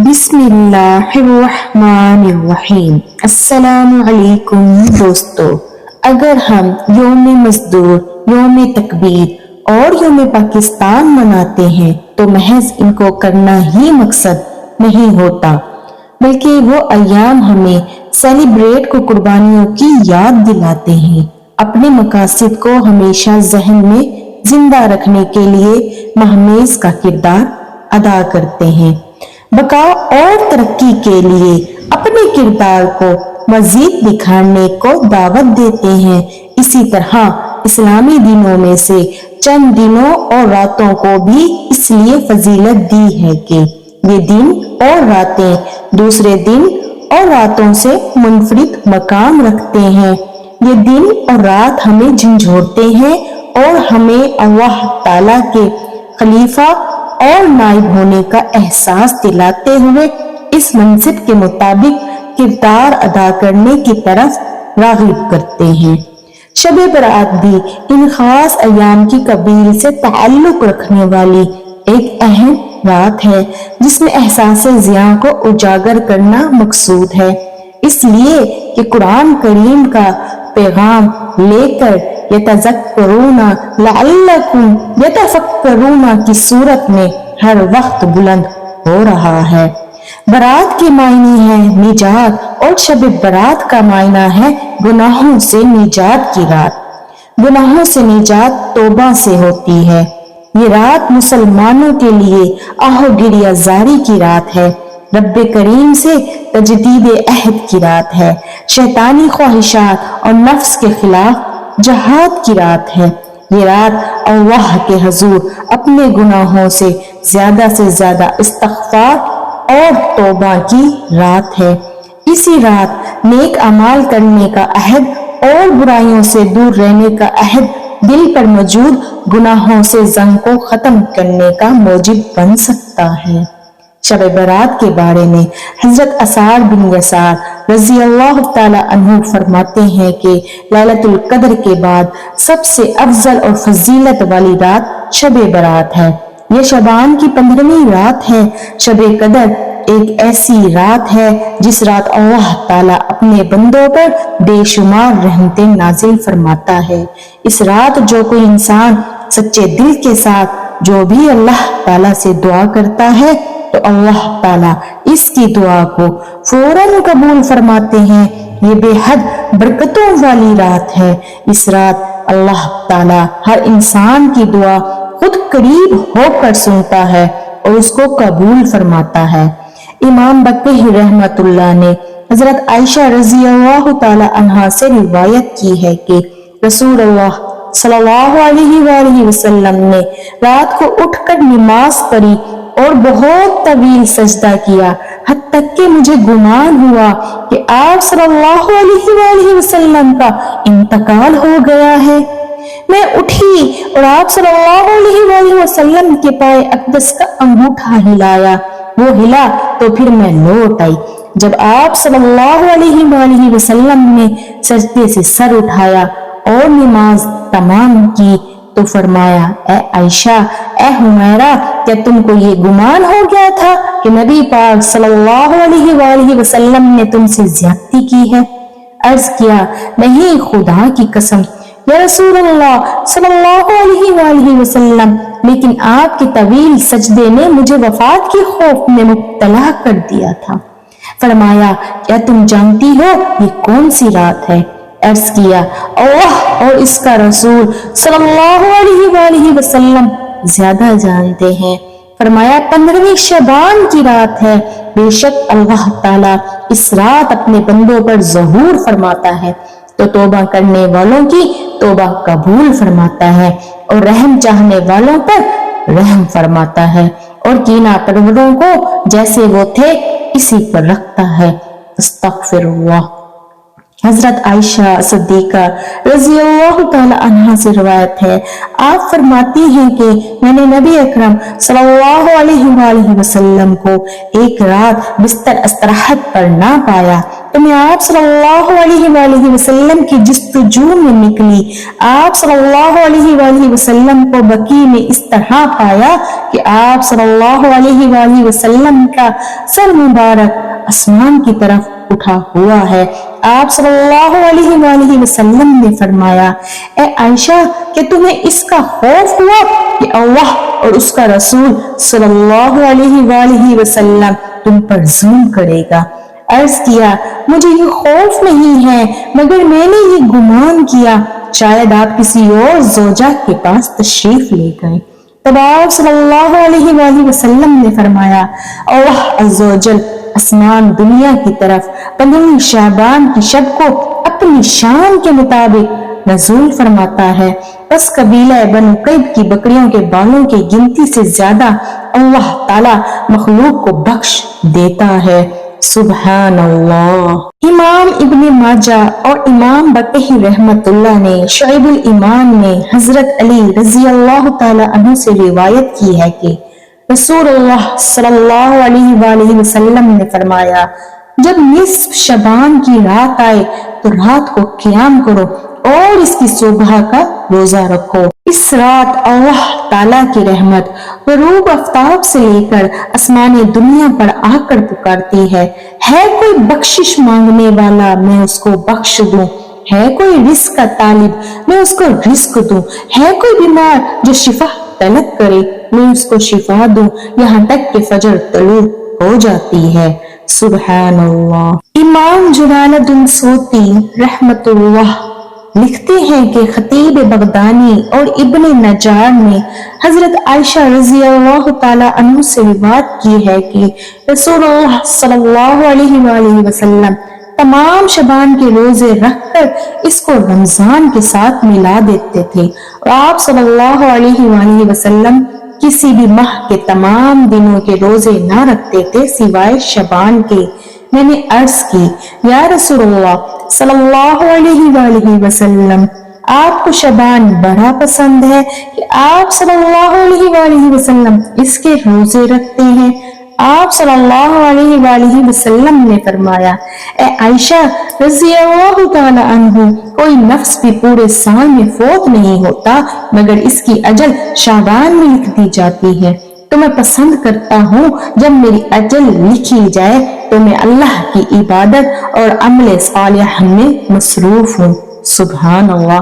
بسم اللہ الرحمن الرحیم۔ السلام علیکم دوستو، اگر ہم یوم مزدور، یوم تکبیر اور یوم پاکستان مناتے ہیں تو محض ان کو کرنا ہی مقصد نہیں ہوتا، بلکہ وہ ایام ہمیں سیلیبریٹ کو قربانیوں کی یاد دلاتے ہیں، اپنے مقاصد کو ہمیشہ ذہن میں زندہ رکھنے کے لیے مہمیز کا کردار ادا کرتے ہیں، بقا اور ترقی کے لیے اپنے کردار کو مزید دکھانے کو دعوت دیتے ہیں۔ اسی طرح اسلامی دنوں میں سے چند دنوں اور راتوں کو بھی اس لیے فضیلت دی ہے کہ یہ دن اور راتیں دوسرے دن اور راتوں سے منفرد مقام رکھتے ہیں۔ یہ دن اور رات ہمیں جھنجھوڑتے ہیں اور ہمیں اللہ تعالیٰ کے خلیفہ اور نائب ہونے کا احساس دلاتے ہوئے اس منصب کے مطابق کردار ادا کرنے کی طرف راغب کرتے ہیں۔ شب برات بھی ان خاص ایام کی قبیل سے تعلق رکھنے والی ایک اہم رات ہے، جس میں احساس ضیاء کو اجاگر کرنا مقصود ہے، اس لیے کہ قرآن کریم کا پیغام لے کر یتذکرون لعلکم یتفکرون کی صورت میں ہر وقت بلند ہو رہا ہے۔ برات کے معنی ہے نجات اور شب برات کا معنی ہے گناہوں سے نجات کی رات۔ گناہوں سے نجات توبہ سے ہوتی ہے۔ یہ رات مسلمانوں کے لیے آہو گریہ زاری کی رات ہے، رب کریم سے تجدید عہد کی رات ہے، شیطانی خواہشات اور نفس کے خلاف جہاد کی رات ہے۔ یہ رات اللہ کے حضور اپنے گناہوں سے زیادہ استغفار اور توبہ کی رات ہے۔ اسی رات نیک اعمال کرنے کا عہد اور برائیوں سے دور رہنے کا عہد دل پر موجود گناہوں سے زنگ کو ختم کرنے کا موجب بن سکتا ہے۔ شب برات کے بارے میں حضرت عصار بن یسار رضی اللہ تعالی عنہ فرماتے ہیں کہ لیلۃ القدر کے بعد سب سے افضل اور فضیلت والی رات شب برات ہے۔ یہ شعبان کی 15ویں رات ہے۔ شب قدر ایک ایسی رات ہے جس رات اللہ تعالیٰ اپنے بندوں پر بے شمار رحمتیں نازل فرماتا ہے۔ اس رات جو کوئی انسان سچے دل کے ساتھ جو بھی اللہ تعالیٰ سے دعا کرتا ہے تو اللہ تعالیٰ اس کی دعا کو فوراً قبول فرماتے ہیں۔ یہ بے حد برکتوں والی رات ہے۔ اس رات اللہ تعالیٰ ہر انسان کی دعا خود قریب ہو کر سنتا ہے اور اس کو قبول فرماتا ہے۔ امام بقی رحمت اللہ نے حضرت عائشہ رضی اللہ تعالی عنہا سے روایت کی ہے کہ رسول اللہ صلی اللہ علیہ وآلہ وسلم نے رات کو اٹھ کر نماز پڑھی اور بہت طویل سجدہ کیا، حتیٰ کہ مجھے گمان ہوا کہ آپ صلی اللہ علیہ وآلہ وسلم کا انتقال ہو گیا ہے۔ میں اٹھی اور آپ صلی اللہ علیہ وآلہ وسلم کے پائے اقدس کا انگوٹھا ہلایا، وہ ہلا تو پھر میں لوٹ آئی۔ جب آپ صلی اللہ علیہ وآلہ وسلم نے سجدے سے سر اٹھایا اور نماز تمام کی تو فرمایا، اے عائشہ، اے حمیرہ، کیا تم کو یہ گمان ہو گیا تھا کہ نبی پاک صلی اللہ علیہ وآلہ وسلم نے تم سے زیادتی کی ہے؟ عرض کیا، نہیں، خدا کی قسم یا رسول اللہ صلی اللہ علیہ وآلہ وسلم، لیکن آپ کے طویل سجدے نے مجھے وفات کے خوف میں مبتلا کر دیا تھا۔ فرمایا، کیا تم جانتی ہو یہ کون سی رات ہے؟ عرض کیا، اللہ اور اس کا رسول صلی اللہ علیہ وآلہ وسلم زیادہ جانتے ہیں۔ فرمایا، 15ویں شعبان کی رات ہے۔ بے شک اللہ تعالیٰ اس رات اپنے بندوں پر ظہور فرماتا ہے تو توبہ کرنے والوں کی توبہ قبول فرماتا ہے اور رحم چاہنے والوں پر رحم فرماتا ہے اور کینہ پروروں کو جیسے وہ تھے اسی پر رکھتا ہے۔ استغفر اللہ۔ حضرت عائشہ صدیقہ رضی اللہ تعالی عنہا سے روایت ہے، آپ فرماتی ہیں کہ میں نے نبی اکرم صلی اللہ علیہ وآلہ وسلم کو ایک رات بستر استراحت پر نہ پایا तो मैं आप सल्लल्लाहु अलैहि वसल्लम की जस्तजू में निकली। आप सल्लल्लाहु अलैहि वसल्लम को बकी में इस तरह पाया कि आप सल्लल्लाहु अलैहि वसल्लम का सर मुबारक आसमान की तरफ उठा हुआ है। आप सल्लल्लाहु अलैहि वसल्लम ने फरमाया, ए आयशा, कि तुम्हें इसका खौफ हुआ कि अल्लाह और उसका रसूल सल्लल्लाहु अलैहि वसल्लम तुम पर जुल्म करेगा? अर्ज किया, मुझे ये खौफ नहीं है, मगर मैंने ये गुमान किया शायद आप किसी और ज़ौजा के पास तशरीफ ले गए। तब आप सल्लल्लाहु अलैहि वसल्लम ने फरमाया, अल्लाह अज़्ज़ व जल आसमान दुनिया की तरफ 15 शाबान की शब को अपनी शान के मुताबिक नज़ूल फरमाता है। बस कबीला बनु कैब की बकरियों के बालों की गिनती से ज्यादा अल्लाह ताला मखलूक को बख्श देता है। सुभान अल्लाह। इमाम इब्ने माजा और इमाम बकही रहमतुल्लाह ने शुअबुल ईमान में हजरत अली रजी अल्लाह ताला अन्हु से रिवायत की है कि रसूलुल्लाह सल्लल्लाहु अलैहि वसल्लम ने फरमाया, जब निस्फ शबान की रात आए तो रात को क़याम करो और इसकी सुबह का रोजा रखो। इस रात अल्लाह ताला की रहमत गरूब आफ्ताब से लेकर आसमानी दुनिया पर आकर पुकारती है कोई बख्शिश मांगने वाला मैं उसको बख्श दूं, है कोई रिस्क का तालिब मैं उसको रिस्क दूं, है कोई बीमार जो शिफा तलब करे मैं उसको शिफा दूं, यहाँ तक कि फजर तलू हो जाती है। सुभान अल्लाह। इमाम जलालुद्दीन सूती रहमतुल्लाह लिखते हैं कि खतीब बगदानी और इब्ने नजार ने हजरत आयशा रजी अल्लाह ताला अन्हु से रिवायत की है कि रसूलुल्लाह सल्लल्लाहु अलैहि वसल्लम तमाम शबान के रोजे रखकर इसको रमजान के साथ मिला देते थे और आप सल्लल्लाहु अलैहि वसल्लम किसी भी माह के तमाम दिनों के रोजे ना रखते थे सिवाय शबान के। मैंने अर्ज की, या रसूलुल्लाह सल्लल्लाहु अलैहि वसल्लम, आपको शबान बड़ा पसंद है कि आप सल्लल्लाहु अलैहि वसल्लम इसके रोजे रखते हैं? आप सल्लल्लाहु अलैहि वसल्लम ने फरमाया, ए आयशा रज़ी अल्लाह तआला अन्हु, कोई नफ्स भी पूरे साल में फौत नहीं होता मगर इसकी अजल शाबान में लिख दी जाती है। तो मैं पसंद करता हूँ जब मेरी अजल लिखी जाए तो मैं अल्लाह की इबादत और अमल सालिह में मसरूफ हूँ। सुभान अल्लाह।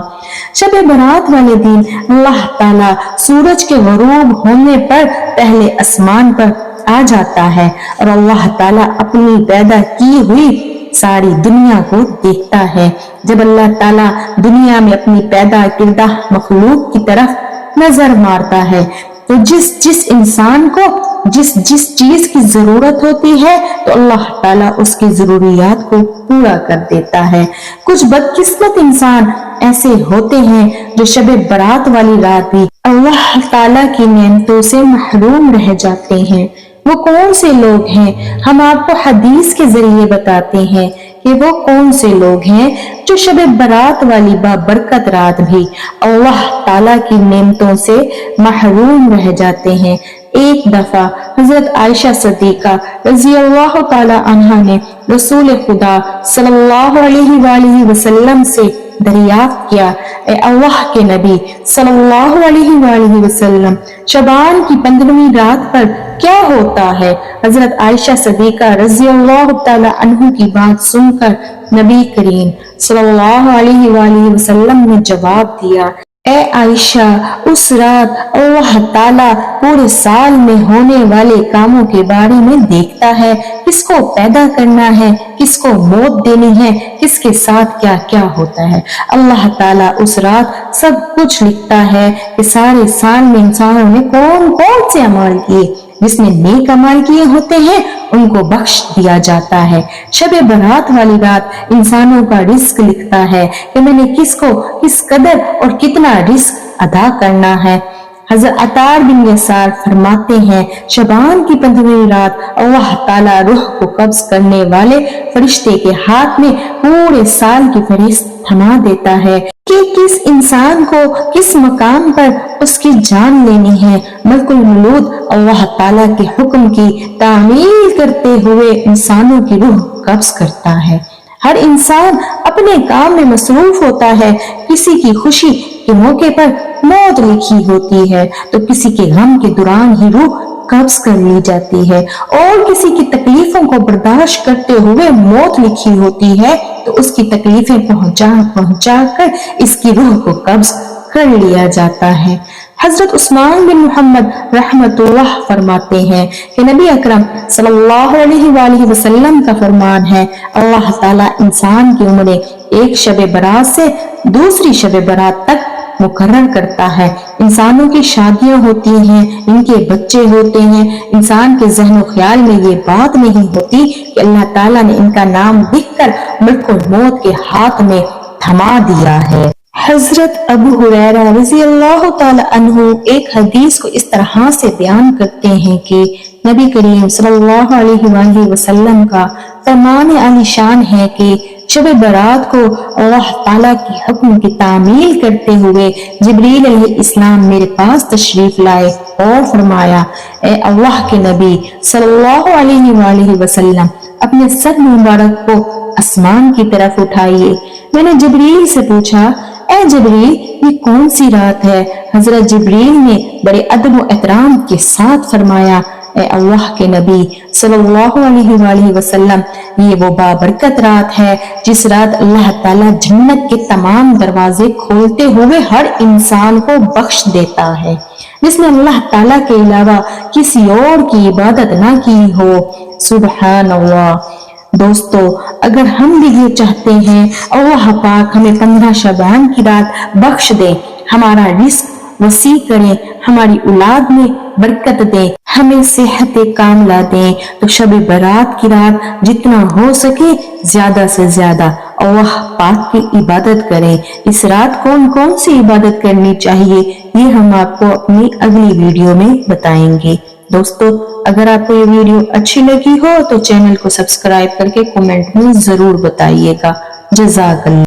शब बरात वाले दिन अल्लाह ताला सूरज के गरूब होने पर पहले आसमान पर आ जाता है और अल्लाह ताला अपनी पैदा की हुई सारी दुनिया को देखता है। जब अल्लाह ताला दुनिया में अपनी पैदा किरदा मखलूक की तरफ नजर मारता है तो जिस इंसान को जिस चीज की जरूरत होती है तो अल्लाह ताला उसकी जरूरियात को पूरा कर देता है। कुछ बदकिस्मत इंसान ऐसे होते हैं जो शबे बरात वाली रात भी अल्लाह ताला की नेमतों से महरूम रह जाते हैं। वो कौन से लोग हैं? हम आपको हदीस के जरिए बताते हैं कि वो कौन से लोग हैं जो शबे बरात वाली बाबरकत रात भी अल्लाह ताला की नेमतों से महरूम रह जाते हैं। एक दफा हजरत आयशा सदीका रज़ी अल्लाह ताला अन्हा ने रसूल खुदा सल्लल्लाहु अलैहि वसल्लम से दरियाफ्त किया, ए अल्लाह के नबी सल्लल्लाहु अलैहि वसल्लम, शबान की 15वीं रात पर क्या होता है? हजरत आयशा सदीका रज़ी अल्लाह ताला अन्हु की बात सुनकर नबी करीम सल्लल्लाहु अलैहि वसल्लम ने जवाब दिया, ए आयशा, उस रात अल्लाह ताला पूरे साल में होने वाले कामों के बारे में देखता है, किसको पैदा करना है, किसको मौत देनी है, किसके साथ क्या क्या होता है। अल्लाह ताला उस रात सब कुछ लिखता है कि सारे साल में इंसानों ने कौन कौन से अमाल किए। जिसने नेक अमाल किए होते हैं उनको बख्श दिया जाता है। शबे बरात वाली रात इंसानों का रिस्क लिखता है कि मैंने किसको किस कदर और कितना रिस्क अदा करना है। हज़रत अतार बिन यसार फरमाते हैं, शबान की 15वीं रात अल्लाह ताला रूह को कब्ज करने वाले फरिश्ते के हाथ में पूरे साल की फरिश्त थमा देता है कि किस इंसान को किस मकाम पर उसकी जान लेनी है। मलकुल मौलूद अल्लाह ताला के हुक्म की तामील करते हुए इंसानों की रूह कब्ज करता है। हर इंसान अपने काम में मसरूफ होता है। किसी की खुशी के मौके पर मौत लिखी होती है तो किसी के गम के दौरान ही रूह कब्ज कर ली जाती है, और किसी की तकलीफों को बर्दाश्त करते हुए मौत लिखी होती है तो उसकी तकलीफें पहुंचा कर इसकी रूह को कब्ज कर लिया जाता है। हजरत उस्मान बिन मोहम्मद रहमतुल्लाह फरमाते हैं कि नबी अकरम सल्लल्लाहु अलैहि वसल्लम का फरमान है, अल्लाह ताला इंसान की उम्र एक शब बरात से दूसरी शब बरात तक मुकर्रर करता है। इंसानों की शादियां होती हैं, इनके बच्चे होते हैं, इंसान के ज़हन ख्याल में ये बात नहीं होती कि अल्लाह ताला ने इनका नाम लिखकर मलकुल मौत के हाथ में थमा दिया है। हजरत अबू हुरैरा रज़ी अल्लाह ताला अन्हु एक हदीस को इस तरह से बयान करते हैं कि नबी करीम सल्लल्लाहु अलैहि वसल्लम का फरमान आलीशान है कि शब बरात को अल्लाह ताला की हुक्म की तामील करते हुए जिब्रील अलैहिस्सलाम मेरे पास तशरीफ लाए और फरमाया, ए अल्लाह के नबी सल्लल्लाहु अलैहि वसल्लम, अपने सर मुबारक को आसमान की तरफ उठाइए। मैंने जिब्रील से पूछा, ए जिब्रील, ये कौन सी रात है? हजरत जिब्रील ने बड़े अदब व एहतराम के साथ फरमाया, ए अल्लाह के नबी सल्लल्लाहु अलैहि वसल्लम, ये वो बाबरकत रात है जिस रात अल्लाह ताला जन्नत के तमाम दरवाजे खोलते हुए हर इंसान को बख्श देता है जिसने अल्लाह ताला के अलावा किसी और की इबादत ना की हो। सुभान अल्लाह। दोस्तों, अगर हम भी ये चाहते हैं अल्लाह पाक हमें 15 शबान की रात बख्श दे, हमारा रिस्क वसी करे, हमारी औलाद में बरकत दे, हमें सेहत कामला दे, तो शब बरात की रात जितना हो सके ज्यादा से ज्यादा अल्लाह पाक की इबादत करें। इस रात कौन कौन सी इबादत करनी चाहिए ये हम आपको अपनी अगली वीडियो में बताएंगे। दोस्तों, अगर आपको ये वीडियो अच्छी लगी हो तो चैनल को सब्सक्राइब करके कमेंट में जरूर बताइएगा। जज़ाकल्लाह।